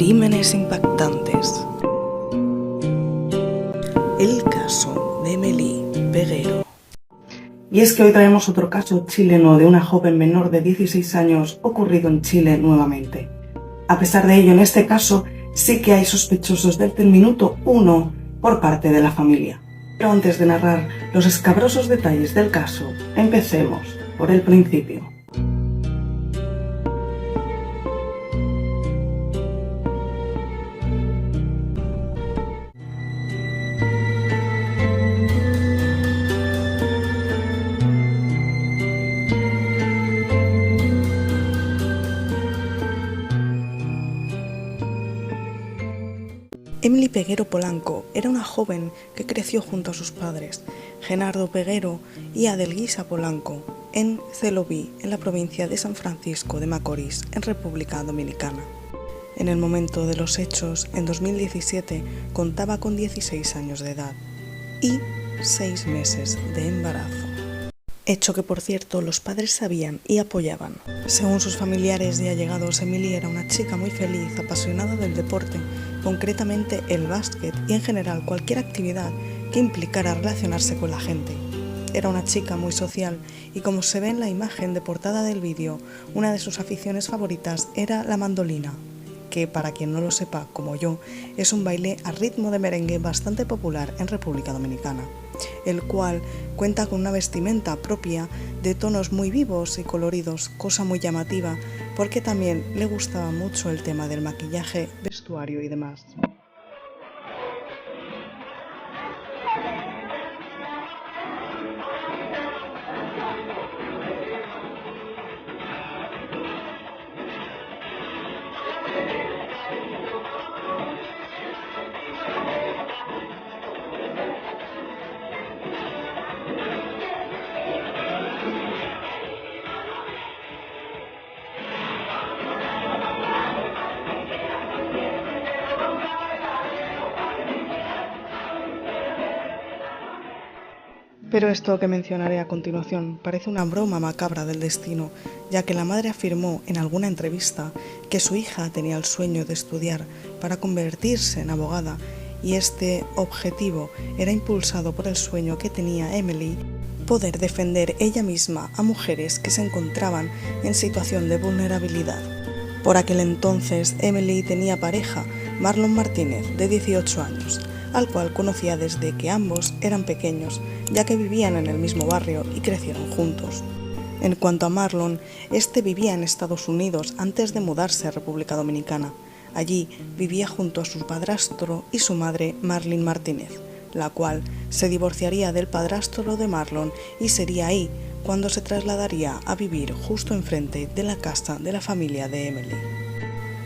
Crímenes impactantes. El caso de Emily Peguero. Y es que hoy traemos otro caso chileno de una joven menor de 16 años ocurrido en Chile nuevamente. A pesar de ello, en este caso sí que hay sospechosos desde el minuto 1 por parte de la familia. Pero antes de narrar los escabrosos detalles del caso, empecemos por el principio. Emily Peguero Polanco era una joven que creció junto a sus padres, Genardo Peguero y Adelguisa Polanco, en Celoví, en la provincia de San Francisco de Macorís, en República Dominicana. En el momento de los hechos, en 2017, contaba con 16 años de edad y 6 meses de embarazo. Hecho que, por cierto, los padres sabían y apoyaban. Según sus familiares y allegados, Emily era una chica muy feliz, apasionada del deporte, concretamente el básquet y en general cualquier actividad que implicara relacionarse con la gente. Era una chica muy social y, como se ve en la imagen de portada del vídeo, una de sus aficiones favoritas era la mandolina, que, para quien no lo sepa como yo, es un baile a ritmo de merengue bastante popular en República Dominicana, el cual cuenta con una vestimenta propia de tonos muy vivos y coloridos, cosa muy llamativa, porque también le gustaba mucho el tema del maquillaje, vestuario y demás. Pero esto que mencionaré a continuación parece una broma macabra del destino, ya que la madre afirmó en alguna entrevista que su hija tenía el sueño de estudiar para convertirse en abogada, y este objetivo era impulsado por el sueño que tenía Emily, poder defender ella misma a mujeres que se encontraban en situación de vulnerabilidad. Por aquel entonces, Emily tenía pareja, Marlon Martínez, de 18 años, al cual conocía desde que ambos eran pequeños, ya que vivían en el mismo barrio y crecieron juntos. En cuanto a Marlon, este vivía en Estados Unidos antes de mudarse a República Dominicana. Allí vivía junto a su padrastro y su madre, Marlene Martínez, la cual se divorciaría del padrastro de Marlon y sería ahí cuando se trasladaría a vivir justo enfrente de la casa de la familia de Emily.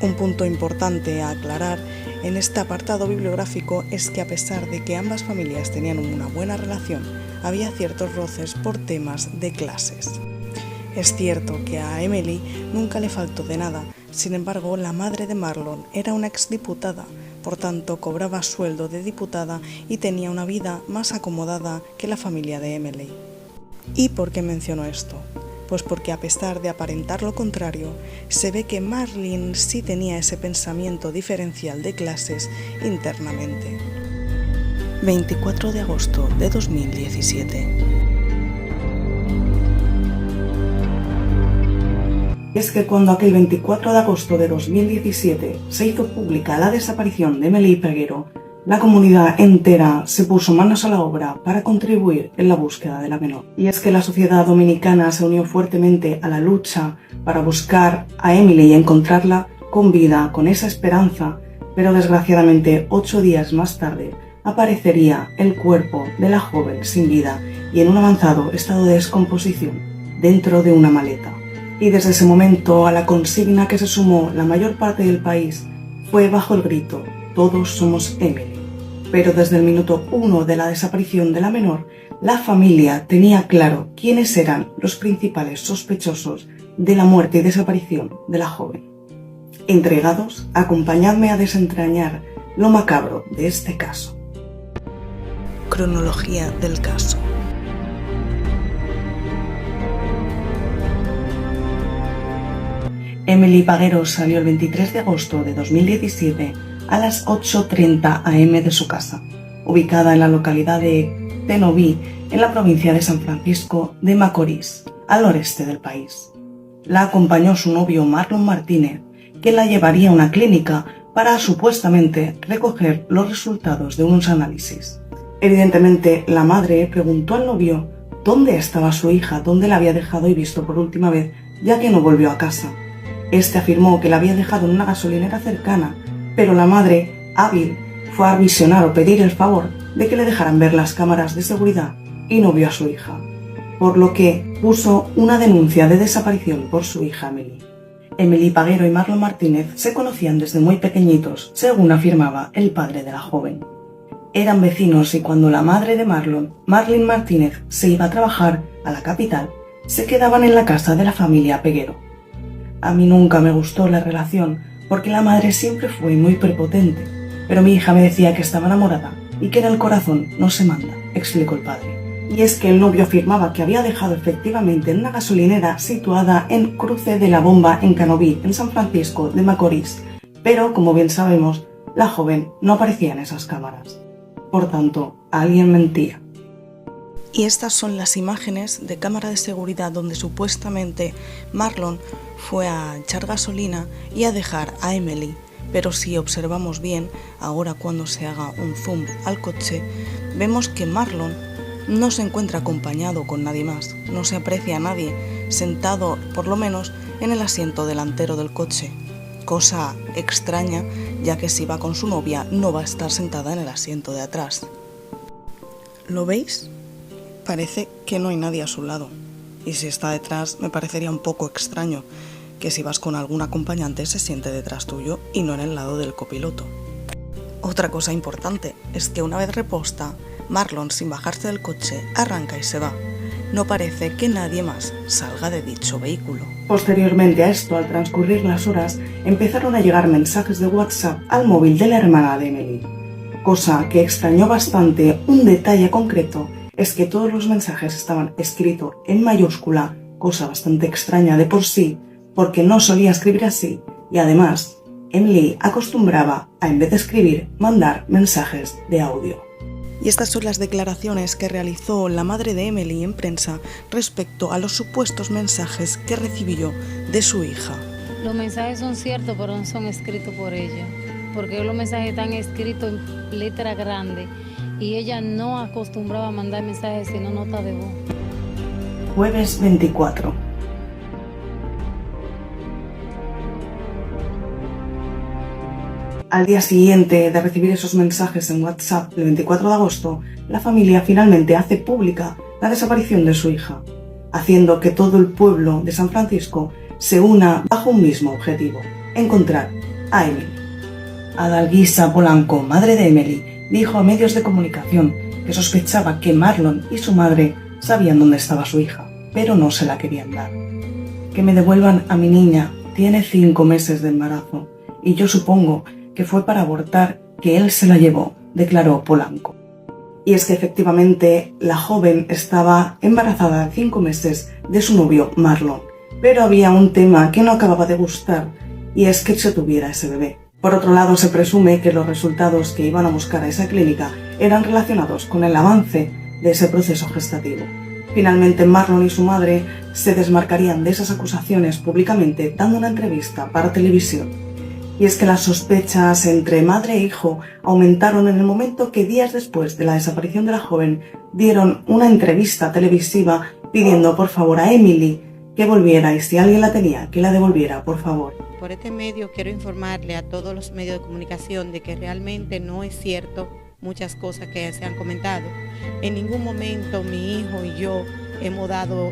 Un punto importante a aclarar en este apartado bibliográfico es que, a pesar de que ambas familias tenían una buena relación, había ciertos roces por temas de clases. Es cierto que a Emily nunca le faltó de nada, sin embargo, la madre de Marlon era una exdiputada, por tanto cobraba sueldo de diputada y tenía una vida más acomodada que la familia de Emily. ¿Y por qué menciono esto? Pues porque, a pesar de aparentar lo contrario, se ve que Marlene sí tenía ese pensamiento diferencial de clases internamente. 24 de agosto de 2017. Es que cuando aquel 24 de agosto de 2017 se hizo pública la desaparición de Emily Peguero, la comunidad entera se puso manos a la obra para contribuir en la búsqueda de la menor. Y es que la sociedad dominicana se unió fuertemente a la lucha para buscar a Emily y encontrarla con vida, con esa esperanza, pero desgraciadamente 8 días más tarde aparecería el cuerpo de la joven sin vida y en un avanzado estado de descomposición dentro de una maleta. Y desde ese momento, a la consigna que se sumó la mayor parte del país fue bajo el grito: todos somos Emily. Pero desde el minuto 1 de la desaparición de la menor, la familia tenía claro quiénes eran los principales sospechosos de la muerte y desaparición de la joven. Entregados, acompañadme a desentrañar lo macabro de este caso. Cronología del caso. Emily Paguero salió el 23 de agosto de 2017 a las 8:30 am de su casa, ubicada en la localidad de Cenoví, en la provincia de San Francisco de Macorís, al noreste del país. La acompañó su novio Marlon Martínez, que la llevaría a una clínica para supuestamente recoger los resultados de unos análisis. Evidentemente, la madre preguntó al novio dónde estaba su hija, dónde la había dejado y visto por última vez, ya que no volvió a casa. Este afirmó que la había dejado en una gasolinera cercana, pero la madre, hábil, fue a visionar o pedir el favor de que le dejaran ver las cámaras de seguridad y no vio a su hija, por lo que puso una denuncia de desaparición por su hija Emily. Emily Paguero y Marlon Martínez se conocían desde muy pequeñitos, según afirmaba el padre de la joven. Eran vecinos y cuando la madre de Marlon, Marlene Martínez, se iba a trabajar a la capital, se quedaban en la casa de la familia Peguero. A mí nunca me gustó la relación porque la madre siempre fue muy prepotente, pero mi hija me decía que estaba enamorada y que en el corazón no se manda, explicó el padre. Y es que el novio afirmaba que había dejado efectivamente en una gasolinera situada en Cruce de la Bomba en Cenoví, en San Francisco de Macorís, pero como bien sabemos, la joven no aparecía en esas cámaras. Por tanto, alguien mentía. Y estas son las imágenes de cámara de seguridad donde supuestamente Marlon fue a echar gasolina y a dejar a Emily. Pero si observamos bien, ahora cuando se haga un zoom al coche, vemos que Marlon no se encuentra acompañado con nadie más, no se aprecia a nadie sentado, por lo menos, en el asiento delantero del coche. Cosa extraña, ya que si va con su novia no va a estar sentada en el asiento de atrás. ¿Lo veis? Parece que no hay nadie a su lado. Y si está detrás, me parecería un poco extraño que si vas con algún acompañante se siente detrás tuyo y no en el lado del copiloto. Otra cosa importante es que una vez reposta, Marlon, sin bajarse del coche, arranca y se va. No parece que nadie más salga de dicho vehículo. Posteriormente a esto, al transcurrir las horas, empezaron a llegar mensajes de WhatsApp al móvil de la hermana de Emily. Cosa que extrañó bastante. Un detalle concreto es que todos los mensajes estaban escritos en mayúscula, cosa bastante extraña de por sí, porque no solía escribir así, y además, Emily acostumbraba a, en vez de escribir, mandar mensajes de audio. Y estas son las declaraciones que realizó la madre de Emily en prensa respecto a los supuestos mensajes que recibió de su hija. Los mensajes son ciertos, pero no son escritos por ella, porque los mensajes están escritos en letra grande y ella no acostumbraba a mandar mensajes sino nota de voz. Jueves 24. Al día siguiente de recibir esos mensajes en WhatsApp, el 24 de agosto, la familia finalmente hace pública la desaparición de su hija, haciendo que todo el pueblo de San Francisco se una bajo un mismo objetivo: encontrar a Emily. Adalguisa Polanco, madre de Emily, dijo a medios de comunicación que sospechaba que Marlon y su madre sabían dónde estaba su hija, pero no se la querían dar. Que me devuelvan a mi niña, tiene 5 meses de embarazo, y yo supongo que fue para abortar que él se la llevó, declaró Polanco. Y es que efectivamente la joven estaba embarazada de 5 meses de su novio Marlon, pero había un tema que no acababa de gustar, y es que se tuviera ese bebé. Por otro lado, se presume que los resultados que iban a buscar a esa clínica eran relacionados con el avance de ese proceso gestativo. Finalmente, Marlon y su madre se desmarcarían de esas acusaciones públicamente dando una entrevista para televisión. Y es que las sospechas entre madre e hijo aumentaron en el momento que días después de la desaparición de la joven dieron una entrevista televisiva pidiendo por favor a Emily que volviera y si alguien la tenía, que la devolviera, por favor. Por este medio quiero informarle a todos los medios de comunicación de que realmente no es cierto muchas cosas que se han comentado. En ningún momento mi hijo y yo hemos dado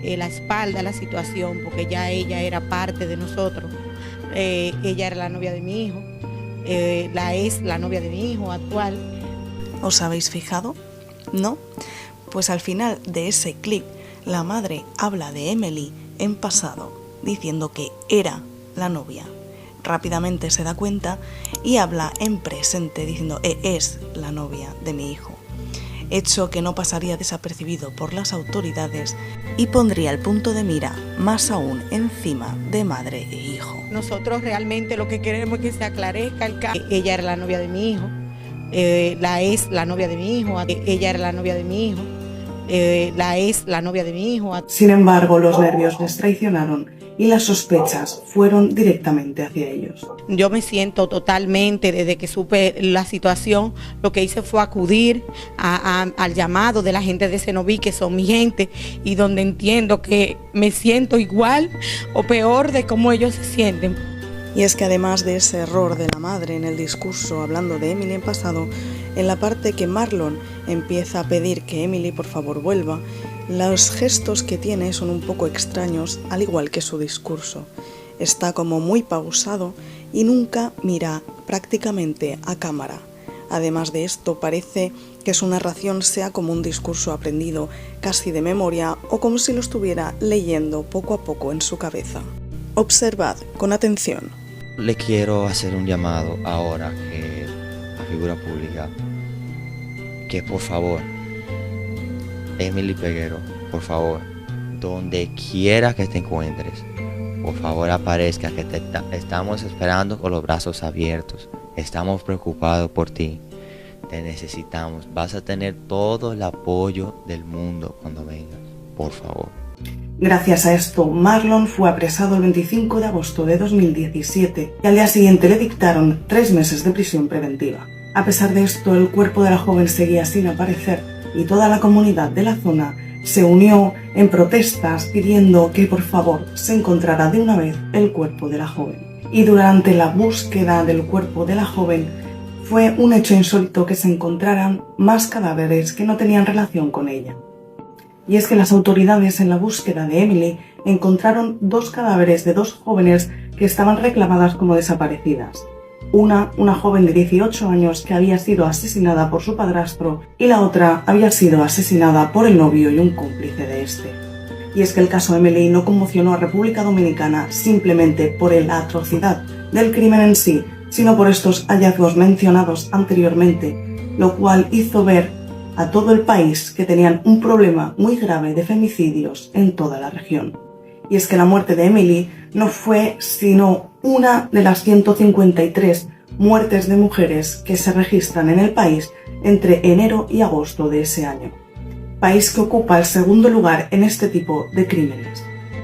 la espalda a la situación porque ya ella era parte de nosotros. Ella era la novia de mi hijo, es la novia de mi hijo actual. ¿Os habéis fijado? ¿No? Pues al final de ese clip, la madre habla de Emily en pasado, diciendo que era la novia. Rápidamente se da cuenta y habla en presente, diciendo es la novia de mi hijo. hecho que no pasaría desapercibido por las autoridades y pondría el punto de mira más aún encima de madre e hijo. Nosotros realmente lo que queremos es que se aclarezca el caso. Ella era la novia de mi hijo, es la novia de mi hijo, ella era la novia de mi hijo, es la novia de mi hijo. Sin embargo, los nervios les traicionaron y las sospechas fueron directamente hacia ellos. Yo me siento totalmente, desde que supe la situación, lo que hice fue acudir al llamado de la gente de Cenoví, que son mi gente, y donde entiendo que me siento igual o peor de cómo ellos se sienten. Y es que además de ese error de la madre en el discurso hablando de Emily en pasado, en la parte que Marlon empieza a pedir que Emily por favor vuelva, los gestos que tiene son un poco extraños, al igual que su discurso. Está como muy pausado y nunca mira prácticamente a cámara. Además de esto, parece que su narración sea como un discurso aprendido, casi de memoria, o como si lo estuviera leyendo poco a poco en su cabeza. Observad con atención. Le quiero hacer un llamado ahora que a figura pública, que por favor, Emily Peguero, por favor, donde quiera que te encuentres, por favor aparezca, que te estamos esperando con los brazos abiertos, estamos preocupados por ti, te necesitamos, vas a tener todo el apoyo del mundo cuando vengas, por favor. Gracias a esto, Marlon fue apresado el 25 de agosto de 2017 y al día siguiente le dictaron 3 meses de prisión preventiva. A pesar de esto, el cuerpo de la joven seguía sin aparecer y toda la comunidad de la zona se unió en protestas pidiendo que por favor se encontrara de una vez el cuerpo de la joven. Y durante la búsqueda del cuerpo de la joven fue un hecho insólito que se encontraran más cadáveres que no tenían relación con ella. Y es que las autoridades en la búsqueda de Emily encontraron 2 cadáveres de 2 jóvenes que estaban reclamadas como desaparecidas. Una joven de 18 años que había sido asesinada por su padrastro y la otra había sido asesinada por el novio y un cómplice de este. Y es que el caso Emily no conmocionó a República Dominicana simplemente por la atrocidad del crimen en sí, sino por estos hallazgos mencionados anteriormente, lo cual hizo ver a todo el país que tenían un problema muy grave de femicidios en toda la región. Y es que la muerte de Emily no fue sino una de las 153 muertes de mujeres que se registran en el país entre enero y agosto de ese año, país que ocupa el segundo lugar en este tipo de crímenes.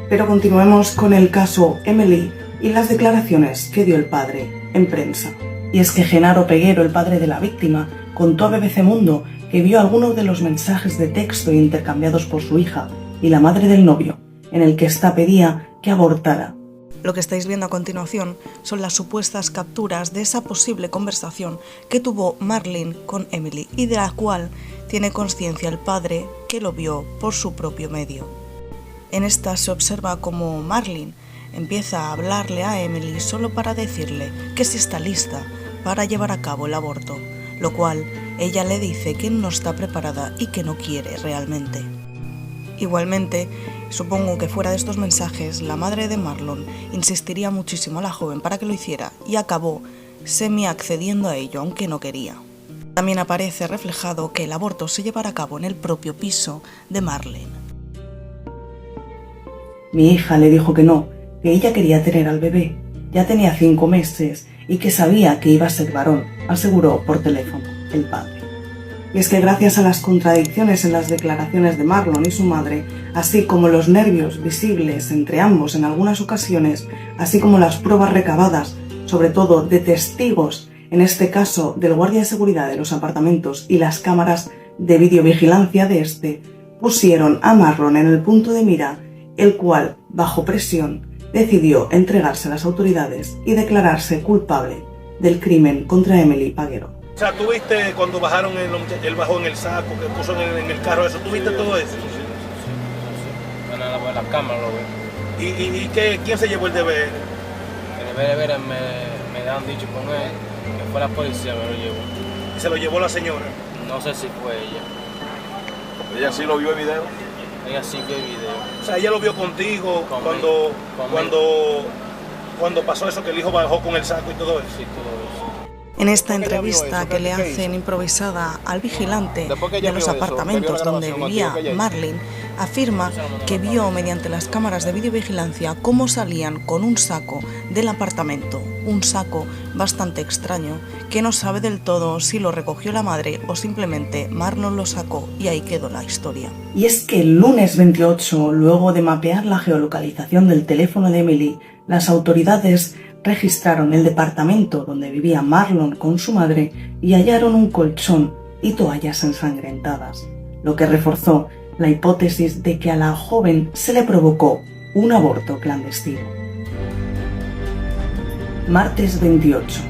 Pero continuemos con el caso Emily y las declaraciones que dio el padre en prensa. Y es que Genaro Peguero, el padre de la víctima, contó a BBC Mundo que vio algunos de los mensajes de texto intercambiados por su hija y la madre del novio, en el que ésta pedía que abortara. Lo que estáis viendo a continuación son las supuestas capturas de esa posible conversación que tuvo Marlene con Emily y de la cual tiene conciencia el padre, que lo vio por su propio medio. En esta se observa como Marlene empieza a hablarle a Emily solo para decirle que si está lista para llevar a cabo el aborto, lo cual ella le dice que no está preparada y que no quiere realmente. Igualmente, supongo que fuera de estos mensajes, la madre de Marlon insistiría muchísimo a la joven para que lo hiciera y acabó semi-accediendo a ello, aunque no quería. También aparece reflejado que el aborto se llevará a cabo en el propio piso de Marlene. Mi hija le dijo que no, que ella quería tener al bebé, ya tenía 5 meses y que sabía que iba a ser varón, aseguró por teléfono el padre. Y es que gracias a las contradicciones en las declaraciones de Marlon y su madre, así como los nervios visibles entre ambos en algunas ocasiones, así como las pruebas recabadas, sobre todo de testigos, en este caso del guardia de seguridad de los apartamentos y las cámaras de videovigilancia de este, pusieron a Marlon en el punto de mira, el cual, bajo presión, decidió entregarse a las autoridades y declararse culpable del crimen contra Emily Peguero. O sea, ¿tú viste cuando bajaron él bajó en el saco, que puso en el carro eso? ¿Tú viste todo eso? Sí. En la cámara lo vi. ¿Y quién se llevó el deber? El deber me han dicho con él, que fue la policía me lo llevó. ¿Y se lo llevó la señora? No sé si fue ella. ¿Ella sí lo vio el video? Ella sí vio el video. O sea, ella lo vio contigo cuando pasó eso, que el hijo bajó con el saco y todo eso. Sí, todo eso. En esta entrevista que le hacen improvisada al vigilante de los apartamentos donde vivía Marlene, afirma que vio mediante las cámaras de videovigilancia cómo salían con un saco del apartamento, un saco bastante extraño, que no sabe del todo si lo recogió la madre o simplemente Marlon lo sacó y ahí quedó la historia. Y es que el lunes 28, luego de mapear la geolocalización del teléfono de Emily, las autoridades registraron el departamento donde vivía Marlon con su madre y hallaron un colchón y toallas ensangrentadas, lo que reforzó la hipótesis de que a la joven se le provocó un aborto clandestino. Martes 28.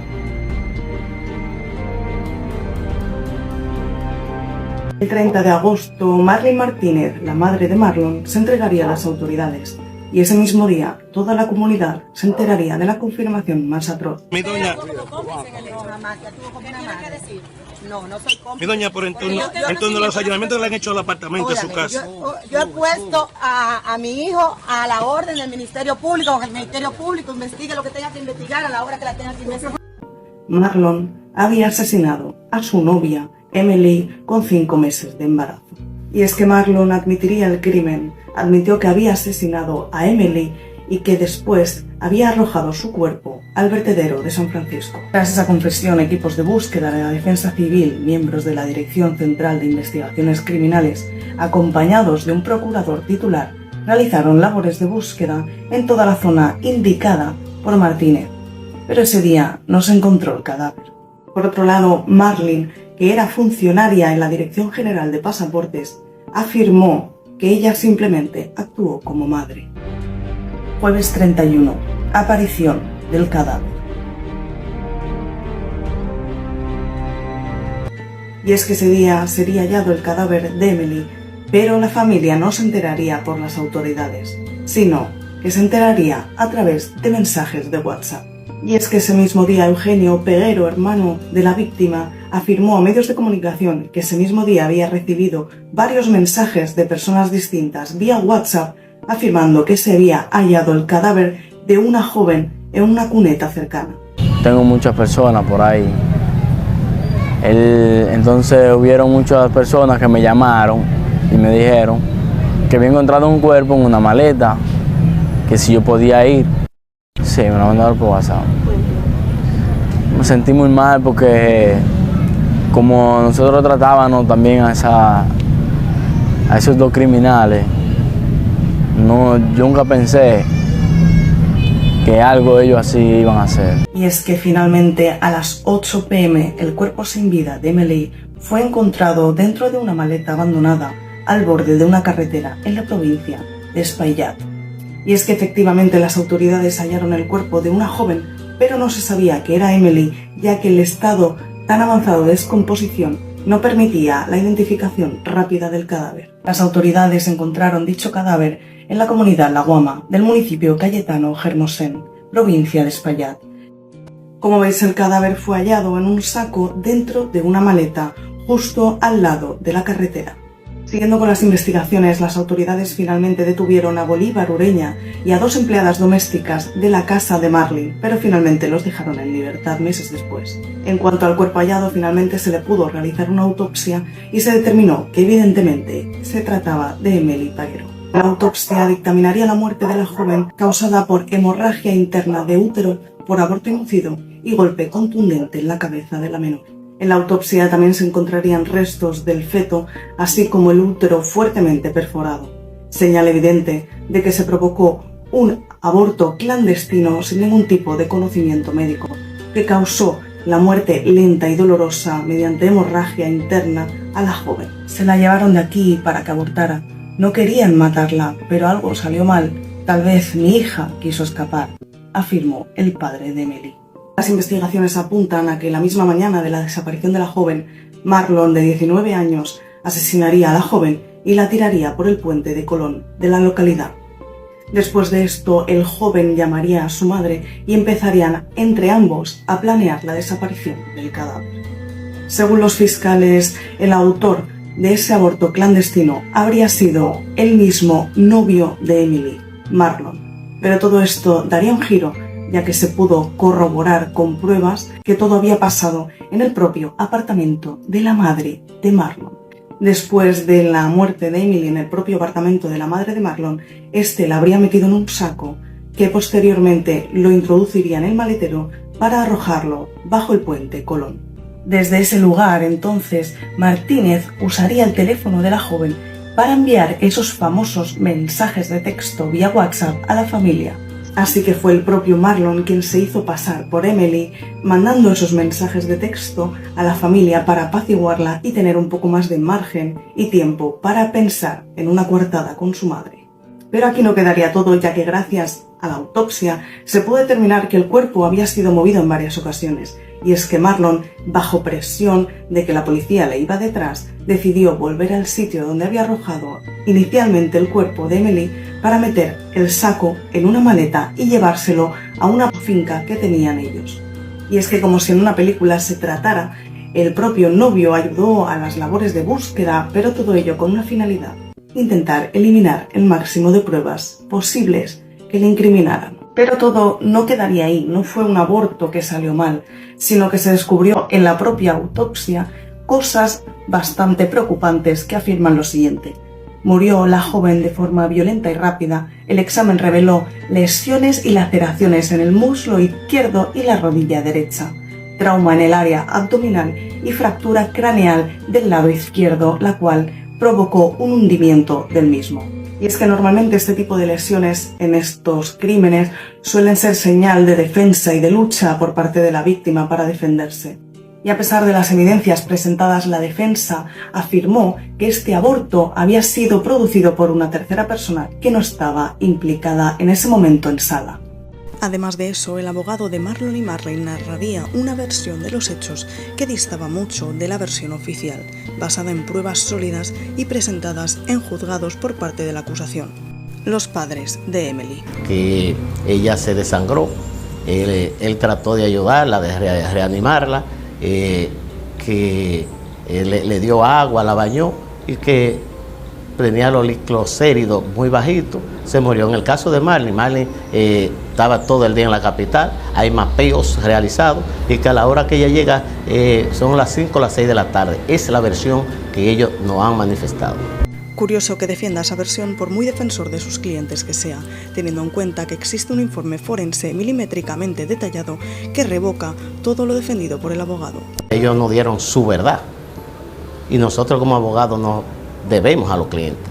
El 30 de agosto, Marlene Martínez, la madre de Marlon, se entregaría a las autoridades. Y ese mismo día, toda la comunidad se enteraría de la confirmación más atroz. Mi doña, por entonces los allanamientos le han hecho al apartamento de su casa. Yo he puesto a mi hijo a la orden del Ministerio Público, que el Ministerio Público investigue lo que tenga que investigar a la hora que la tenga que investigar. Marlon había asesinado a su novia, Emily, con 5 meses de embarazo. Y es que Marlon admitiría el crimen, admitió que había asesinado a Emily y que después había arrojado su cuerpo al vertedero de San Francisco. Tras esa confesión, equipos de búsqueda de la Defensa Civil, miembros de la Dirección Central de Investigaciones Criminales, acompañados de un procurador titular, realizaron labores de búsqueda en toda la zona indicada por Martínez. Pero ese día no se encontró el cadáver. Por otro lado, Marlene, que era funcionaria en la Dirección General de Pasaportes, afirmó que ella simplemente actuó como madre. Jueves 31. Aparición del cadáver. Y es que ese día sería hallado el cadáver de Emily, pero la familia no se enteraría por las autoridades, sino que se enteraría a través de mensajes de WhatsApp. Y es que ese mismo día Eugenio Peguero, hermano de la víctima, afirmó a medios de comunicación que ese mismo día había recibido varios mensajes de personas distintas vía WhatsApp afirmando que se había hallado el cadáver de una joven en una cuneta cercana. Tengo muchas personas por ahí. Entonces hubieron muchas personas que me llamaron y me dijeron que había encontrado un cuerpo en una maleta, que si yo podía ir. Sí, me lo mandaron por WhatsApp. Me sentí muy mal porque como nosotros tratábamos también a esos dos criminales, yo nunca pensé que algo ellos así iban a hacer. Y es que finalmente a las 8 p.m. el cuerpo sin vida de Emily fue encontrado dentro de una maleta abandonada al borde de una carretera en la provincia de Espaillat. Y es que efectivamente las autoridades hallaron el cuerpo de una joven, pero no se sabía que era Emily, ya que el estado tan avanzado de descomposición no permitía la identificación rápida del cadáver. Las autoridades encontraron dicho cadáver en la comunidad La Guama del municipio Cayetano Hermosén, provincia de Espaillat. Como veis, el cadáver fue hallado en un saco dentro de una maleta, justo al lado de la carretera. Siguiendo con las investigaciones, las autoridades finalmente detuvieron a Bolívar Ureña y a 2 empleadas domésticas de la casa de Marlene, pero finalmente los dejaron en libertad meses después. En cuanto al cuerpo hallado, finalmente se le pudo realizar una autopsia y se determinó que evidentemente se trataba de Emily Peguero. La autopsia dictaminaría la muerte de la joven causada por hemorragia interna de útero por aborto inducido y golpe contundente en la cabeza de la menor. En la autopsia también se encontrarían restos del feto, así como el útero fuertemente perforado, señal evidente de que se provocó un aborto clandestino sin ningún tipo de conocimiento médico, que causó la muerte lenta y dolorosa mediante hemorragia interna a la joven. Se la llevaron de aquí para que abortara. No querían matarla, pero algo salió mal. Tal vez mi hija quiso escapar, afirmó el padre de Emily. Las investigaciones apuntan a que la misma mañana de la desaparición de la joven, Marlon, de 19 años, asesinaría a la joven y la tiraría por el puente de Colón de la localidad. Después de esto, el joven llamaría a su madre y empezarían entre ambos a planear la desaparición del cadáver. Según los fiscales, el autor de ese aborto clandestino habría sido el mismo novio de Emily, Marlon. Pero todo esto daría un giro ya que se pudo corroborar con pruebas que todo había pasado en el propio apartamento de la madre de Marlon. Después de la muerte de Emily en el propio apartamento de la madre de Marlon, este la habría metido en un saco que posteriormente lo introduciría en el maletero para arrojarlo bajo el puente Colón. Desde ese lugar, entonces, Martínez usaría el teléfono de la joven para enviar esos famosos mensajes de texto vía WhatsApp a la familia. Así que fue el propio Marlon quien se hizo pasar por Emily, mandando esos mensajes de texto a la familia para apaciguarla y tener un poco más de margen y tiempo para pensar en una coartada con su madre. Pero aquí no quedaría todo, ya que gracias a la autopsia se pudo determinar que el cuerpo había sido movido en varias ocasiones, y es que Marlon, bajo presión de que la policía le iba detrás, decidió volver al sitio donde había arrojado inicialmente el cuerpo de Emily para meter el saco en una maleta y llevárselo a una finca que tenían ellos. Y es que, como si en una película se tratara, el propio novio ayudó a las labores de búsqueda, pero todo ello con una finalidad: intentar eliminar el máximo de pruebas posibles que le incriminaran. Pero todo no quedaría ahí, no fue un aborto que salió mal, sino que se descubrió en la propia autopsia cosas bastante preocupantes que afirman lo siguiente. Murió la joven de forma violenta y rápida. El examen reveló lesiones y laceraciones en el muslo izquierdo y la rodilla derecha, trauma en el área abdominal y fractura craneal del lado izquierdo, la cual provocó un hundimiento del mismo. Y es que normalmente este tipo de lesiones en estos crímenes suelen ser señal de defensa y de lucha por parte de la víctima para defenderse. Y a pesar de las evidencias presentadas, la defensa afirmó que este aborto había sido producido por una tercera persona que no estaba implicada en ese momento en sala. Además de eso, el abogado de Marlon y Marlene narraría una versión de los hechos que distaba mucho de la versión oficial, basada en pruebas sólidas y presentadas en juzgados por parte de la acusación. Los padres de Emily. Que ella se desangró, él trató de ayudarla, de reanimarla, que le dio agua, la bañó y que tenía los glicloséridos muy bajitos, se murió. En el caso de Marlene estaba todo el día en la capital, hay mapeos realizados y que a la hora que ella llega son las 5 o las 6 de la tarde. Es la versión que ellos nos han manifestado. Curioso que defienda esa versión por muy defensor de sus clientes que sea, teniendo en cuenta que existe un informe forense milimétricamente detallado que revoca todo lo defendido por el abogado. Ellos nos dieron su verdad y nosotros como abogados nos debemos a los clientes.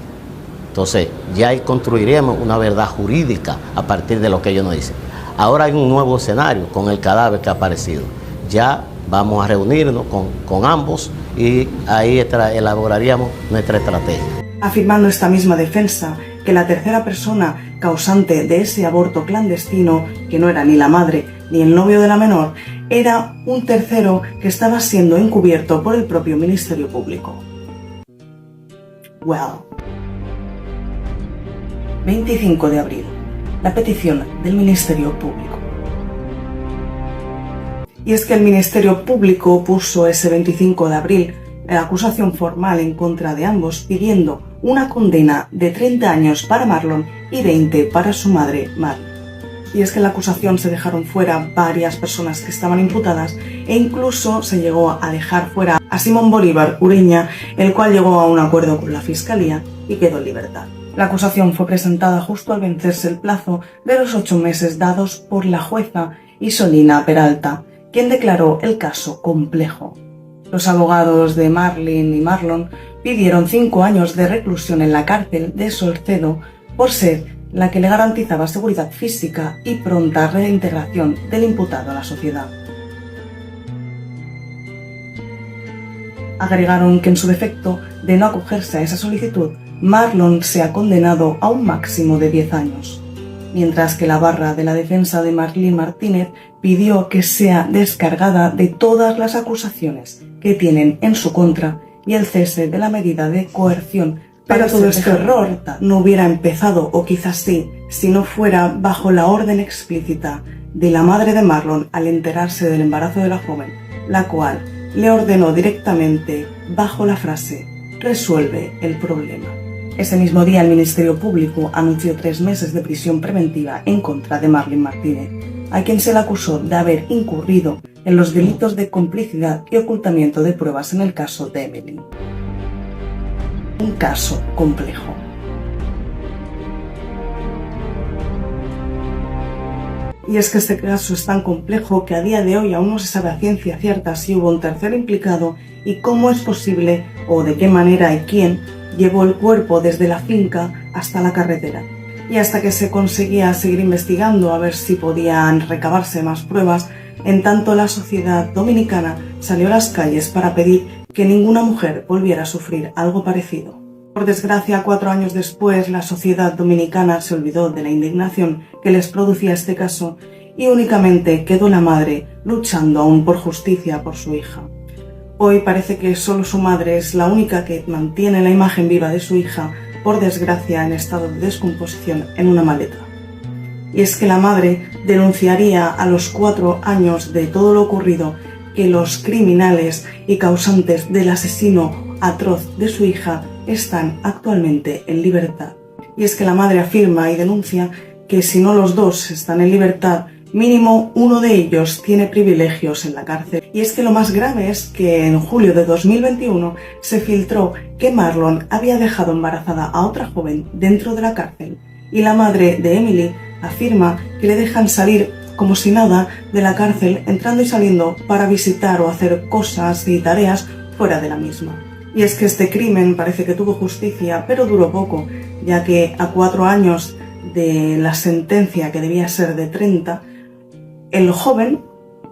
Entonces ya ahí construiremos una verdad jurídica a partir de lo que ellos nos dicen. Ahora hay un nuevo escenario con el cadáver que ha aparecido. Ya vamos a reunirnos con ambos y ahí elaboraríamos nuestra estrategia. Afirmando esta misma defensa que la tercera persona causante de ese aborto clandestino, que no era ni la madre ni el novio de la menor, era un tercero que estaba siendo encubierto por el propio Ministerio Público. Well. 25 de abril. La petición del Ministerio Público. Y es que el Ministerio Público puso ese 25 de abril la acusación formal en contra de ambos, pidiendo una condena de 30 años para Marlon y 20 para su madre, Mary. Y es que en la acusación se dejaron fuera varias personas que estaban imputadas e incluso se llegó a dejar fuera a Simón Bolívar Ureña, el cual llegó a un acuerdo con la Fiscalía y quedó en libertad. La acusación fue presentada justo al vencerse el plazo de los 8 meses dados por la jueza Isolina Peralta, quien declaró el caso complejo. Los abogados de Marlene y Marlon pidieron 5 años de reclusión en la cárcel de Solcedo por ser la que le garantizaba seguridad física y pronta reintegración del imputado a la sociedad. Agregaron que en su defecto de no acogerse a esa solicitud, Marlon se ha condenado a un máximo de 10 años, mientras que la barra de la defensa de Marlene Martínez pidió que sea descargada de todas las acusaciones que tienen en su contra y el cese de la medida de coerción. Pero todo este error no hubiera empezado, o quizás sí, si no fuera bajo la orden explícita de la madre de Marlon al enterarse del embarazo de la joven, la cual le ordenó directamente bajo la frase «resuelve el problema». Ese mismo día el Ministerio Público anunció 3 meses de prisión preventiva en contra de Marlene Martínez, a quien se le acusó de haber incurrido en los delitos de complicidad y ocultamiento de pruebas en el caso de Emily. Un caso complejo. Y es que este caso es tan complejo que a día de hoy aún no se sabe a ciencia cierta si hubo un tercer implicado y cómo es posible o de qué manera y quién llevó el cuerpo desde la finca hasta la carretera. Y hasta que se conseguía seguir investigando a ver si podían recabarse más pruebas, en tanto la sociedad dominicana salió a las calles para pedir que ninguna mujer volviera a sufrir algo parecido. Por desgracia, 4 años después, la sociedad dominicana se olvidó de la indignación que les producía este caso y únicamente quedó la madre luchando aún por justicia por su hija. Hoy parece que solo su madre es la única que mantiene la imagen viva de su hija, por desgracia en estado de descomposición, en una maleta. Y es que la madre denunciaría a los 4 años de todo lo ocurrido que los criminales y causantes del asesino atroz de su hija están actualmente en libertad. Y es que la madre afirma y denuncia que si no los dos están en libertad, mínimo uno de ellos tiene privilegios en la cárcel. Y es que lo más grave es que en julio de 2021 se filtró que Marlon había dejado embarazada a otra joven dentro de la cárcel. Y la madre de Emily afirma que le dejan salir como si nada de la cárcel, entrando y saliendo para visitar o hacer cosas y tareas fuera de la misma. Y es que este crimen parece que tuvo justicia, pero duró poco, ya que a 4 años de la sentencia, que debía ser de 30, el joven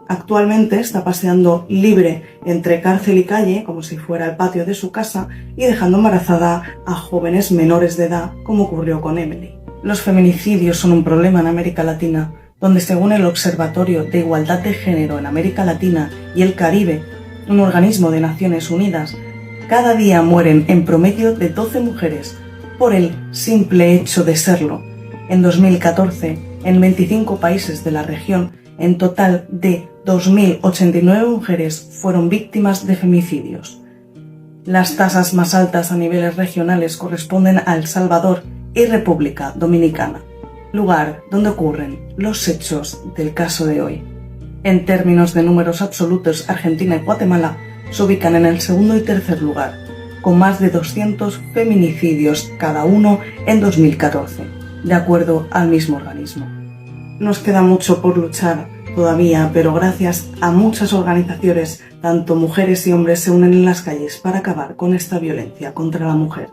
actualmente está paseando libre entre cárcel y calle, como si fuera el patio de su casa, y dejando embarazada a jóvenes menores de edad, como ocurrió con Emily. Los feminicidios son un problema en América Latina, donde según el Observatorio de Igualdad de Género en América Latina y el Caribe, un organismo de Naciones Unidas, cada día mueren en promedio de 12 mujeres por el simple hecho de serlo. En 2014, en 25 países de la región, en total de 2.089 mujeres fueron víctimas de femicidios. Las tasas más altas a niveles regionales corresponden a El Salvador y República Dominicana, lugar donde ocurren los hechos del caso de hoy. En términos de números absolutos, Argentina y Guatemala se ubican en el segundo y tercer lugar, con más de 200 feminicidios cada uno en 2014, de acuerdo al mismo organismo. Nos queda mucho por luchar todavía, pero gracias a muchas organizaciones, tanto mujeres y hombres se unen en las calles para acabar con esta violencia contra la mujer.